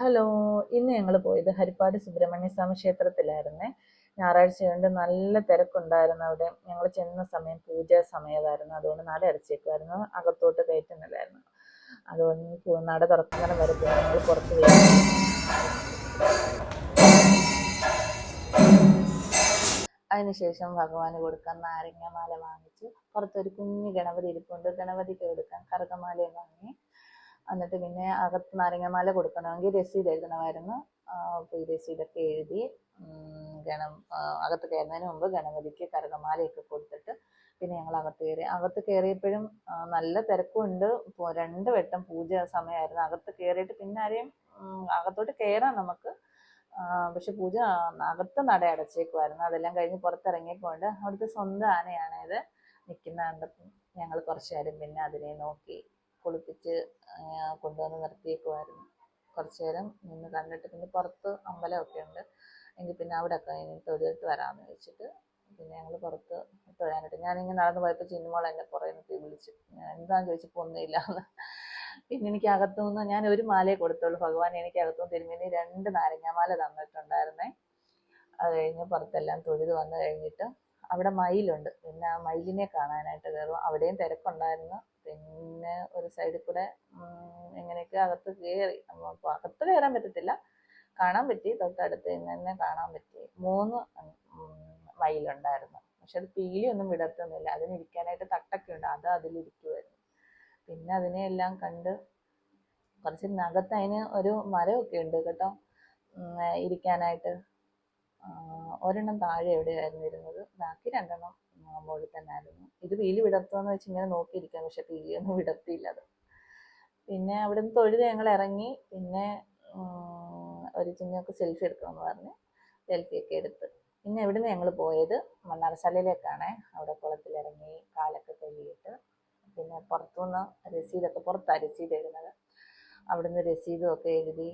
Hello, ഇന്ന് ഞങ്ങൾ പോയത് ഹരിപ്പാട് സുബ്രഹ്മണ്യ സ്വാമി ക്ഷേത്രത്തിലായിരുന്നേ. ഞായറാഴ്ച കൊണ്ട് നല്ല തിരക്കുണ്ടായിരുന്നു അവിടെ. ഞങ്ങൾ ചെന്ന സമയം പൂജാ സമയമായിരുന്നു, അതുകൊണ്ട് നട അടച്ചേക്കുമായിരുന്നു, അകത്തോട്ട് കയറ്റുന്നില്ലായിരുന്നു. അതുകൊണ്ട് നട തുറക്കുന്നതിന് വരെ ഞങ്ങൾ പുറത്ത് പോയി. അതിനുശേഷം ഭഗവാന് കൊടുക്കാൻ നാരങ്ങാമാല വാങ്ങിച്ച്, പുറത്തൊരു കുഞ്ഞു ഗണപതി ഇരിപ്പുണ്ട്, ഗണപതിക്ക് കൊടുക്കാൻ കറുകമാലയും വാങ്ങി. എന്നിട്ട് പിന്നെ അകത്ത് നാരങ്ങാമാല കൊടുക്കണമെങ്കിൽ രസീത് എഴുതണമായിരുന്നു. അപ്പോൾ ഈ രസീതൊക്കെ എഴുതി അകത്ത് കയറുന്നതിന് മുമ്പ് ഗണപതിക്ക് കറുകമാലയൊക്കെ കൊടുത്തിട്ട് പിന്നെ ഞങ്ങൾ അകത്ത് കയറിയപ്പോഴും നല്ല തിരക്കുണ്ട്. 2 വട്ടം പൂജ സമയമായിരുന്നു. അകത്ത് കയറിയിട്ട് പിന്നെ ആരെയും അകത്തോട്ട് കയറാം നമുക്ക്, പക്ഷെ പൂജ അകത്ത് നട അടച്ചേക്കുമായിരുന്നു. അതെല്ലാം കഴിഞ്ഞ് പുറത്തിറങ്ങിയപ്പോൾ അവിടുത്തെ സ്വന്തം ആനയാണ് ഇത് നിൽക്കുന്ന കണ്ടപ്പോൾ ഞങ്ങൾ കുറച്ച് നേരം പിന്നെ അതിനെ നോക്കി കുളിപ്പിച്ച് കൊണ്ടുവന്ന് നിർത്തിയേക്കുമായിരുന്നു. കുറച്ച് നേരം നിന്ന് കണ്ടിട്ട് പിന്നെ പുറത്ത് അമ്പലമൊക്കെ ഉണ്ട് എങ്കിൽ പിന്നെ അവിടെയൊക്കെ തൊഴുതിട്ട് വരാമെന്ന് വെച്ചിട്ട് പിന്നെ ഞങ്ങൾ പുറത്ത് തൊഴാനായിട്ട് ഞാനിങ്ങനെ നടന്നു പോയപ്പോൾ ചിന്നുമോൾ എന്നെ പുറകെ നിർത്തി വിളിച്ചു. എന്താണെന്ന് ചോദിച്ചപ്പോൾ ഒന്നുമില്ല എന്ന്. പിന്നെ എനിക്ക് അകത്തുനിന്ന് ഞാൻ ഒരു മാലയെ കൊടുത്തുള്ളൂ ഭഗവാൻ, എനിക്ക് അകത്തുനിന്ന് തിരുമേനി 2 നാരങ്ങാമാല തന്നിട്ടുണ്ടായിരുന്നേ. അത് കഴിഞ്ഞ് പുറത്തെല്ലാം തൊഴുത് വന്നു കഴിഞ്ഞിട്ട് അവിടെ മയിലുണ്ട്, പിന്നെ ആ മയിലിനെ കാണാനായിട്ട് കയറും. അവിടെയും തിരക്കുണ്ടായിരുന്നു. പിന്നെ ഒരു സൈഡിൽ കൂടെ എങ്ങനെയൊക്കെ അകത്ത് കയറി. അപ്പോൾ അകത്ത് കയറാൻ പറ്റത്തില്ല, കാണാൻ പറ്റി, തൊട്ടടുത്ത് തന്നെ കാണാൻ പറ്റി. 3 മയിലുണ്ടായിരുന്നു. പക്ഷെ അത് പീലിയൊന്നും വിടർത്തുന്നില്ല, അതിനിരിക്കാനായിട്ട് തട്ടൊക്കെ ഉണ്ട്, അത് അതിലിരിക്കുമായിരുന്നു. പിന്നെ അതിനെയെല്ലാം കണ്ട് കുറച്ച് അകത്ത് അതിന് ഒരു മരമൊക്കെ ഉണ്ട് കേട്ടോ ഇരിക്കാനായിട്ട്. ഒരെണ്ണം താഴെ എവിടെയായിരുന്നു ഇരുന്നത്, ബാക്കി 2 മുകളിൽ തന്നെ ആയിരുന്നു. ഇത് പീലി വിടർത്തുമെന്ന് വെച്ച് ഇങ്ങനെ നോക്കിയിരിക്കാം, പക്ഷെ പീലിയൊന്നും വിടർത്തിയില്ല അത്. പിന്നെ അവിടെ നിന്ന് തൊഴുത് ഞങ്ങൾ ഇറങ്ങി. പിന്നെ ഒരു ചിന്നൊക്കെ സെൽഫി എടുക്കണമെന്ന് പറഞ്ഞ് സെൽഫിയൊക്കെ എടുത്ത് പിന്നെ എവിടുന്ന് ഞങ്ങൾ പോയത് മണ്ണാറശാലയിലേക്കാണ്. അവിടെ കുളത്തിലിറങ്ങി കാലൊക്കെ കഴുകിയിട്ട് പിന്നെ പുറത്തുനിന്ന് രസീതൊക്കെ പുറത്താണ് രസീത് എഴുതുന്നത്. അവിടുന്ന് രസീതും ഒക്കെ എഴുതി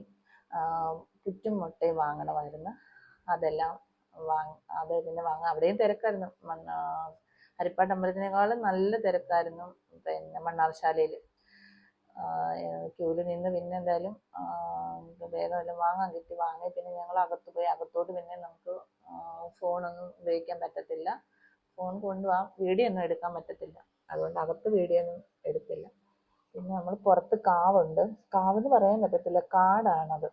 പുറ്റും മുട്ടയും വാങ്ങണമായിരുന്നു. അതെല്ലാം അത് പിന്നെ വാങ്ങാൻ അവിടെയും തിരക്കായിരുന്നു. ഹരിപ്പാട് അമ്പലത്തിനേക്കാളും നല്ല തിരക്കായിരുന്നു പിന്നെ മണ്ണാറശാലയിൽ. ക്യൂവിൽ നിന്ന് പിന്നെ എന്തായാലും വേഗം എല്ലാം വാങ്ങാൻ കിട്ടി. വാങ്ങി പിന്നെ ഞങ്ങൾ അകത്ത് പോയി. അകത്തോട്ട് പിന്നെ നമുക്ക് ഫോണൊന്നും ഉപയോഗിക്കാൻ പറ്റത്തില്ല, ഫോൺ കൊണ്ടുപോകാം, വീഡിയോ ഒന്നും എടുക്കാൻ പറ്റത്തില്ല, അതുകൊണ്ട് അകത്ത് വീഡിയോ ഒന്നും എടുത്തില്ല. പിന്നെ നമ്മൾ പുറത്ത് കാവുണ്ട്, കാവെന്ന് പറയാൻ പറ്റത്തില്ല, കാടാണത്.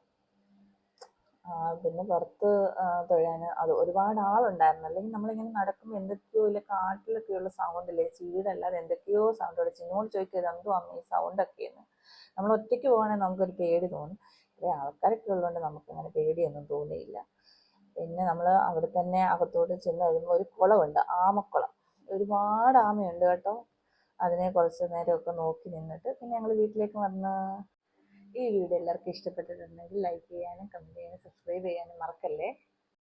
പിന്നെ പുറത്ത് തൊഴാൻ അത് ഒരുപാട് ആളുണ്ടായിരുന്നു. അല്ലെങ്കിൽ നമ്മളിങ്ങനെ നടക്കുമ്പോൾ എന്തൊക്കെയോ ഇല്ല കാട്ടിലൊക്കെയുള്ള സൗണ്ടില്ലേ, ചീടല്ലാതെ എന്തൊക്കെയോ സൗണ്ട്. ചിന്നോട് ചോദിക്കുക എന്തോ അമ്മ ഈ സൗണ്ടൊക്കെയെന്ന്. നമ്മൾ ഒറ്റയ്ക്ക് പോകുകയാണെങ്കിൽ നമുക്കൊരു പേടി തോന്നും. ഇവിടെ ആൾക്കാരൊക്കെ ഉള്ളതുകൊണ്ട് നമുക്കങ്ങനെ പേടിയൊന്നും തോന്നിയില്ല. പിന്നെ നമ്മൾ അവിടെ തന്നെ അകത്തോട്ട് ചെന്ന് കഴിയുമ്പോൾ ഒരു കുളമുണ്ട്, ആമക്കുളം. ഒരുപാട് ആമയുണ്ട് കേട്ടോ. അതിനെ കുറച്ച് നേരമൊക്കെ നോക്കി നിന്നിട്ട് പിന്നെ ഞങ്ങൾ വീട്ടിലേക്ക് വന്ന്. ഈ വീഡിയോ എല്ലാവർക്കും ഇഷ്ടപ്പെട്ടിട്ടുണ്ടെങ്കിൽ ലൈക്ക് ചെയ്യാനും കമൻറ്റ് ചെയ്യാനും സബ്സ്ക്രൈബ് ചെയ്യാനും മറക്കല്ലേ.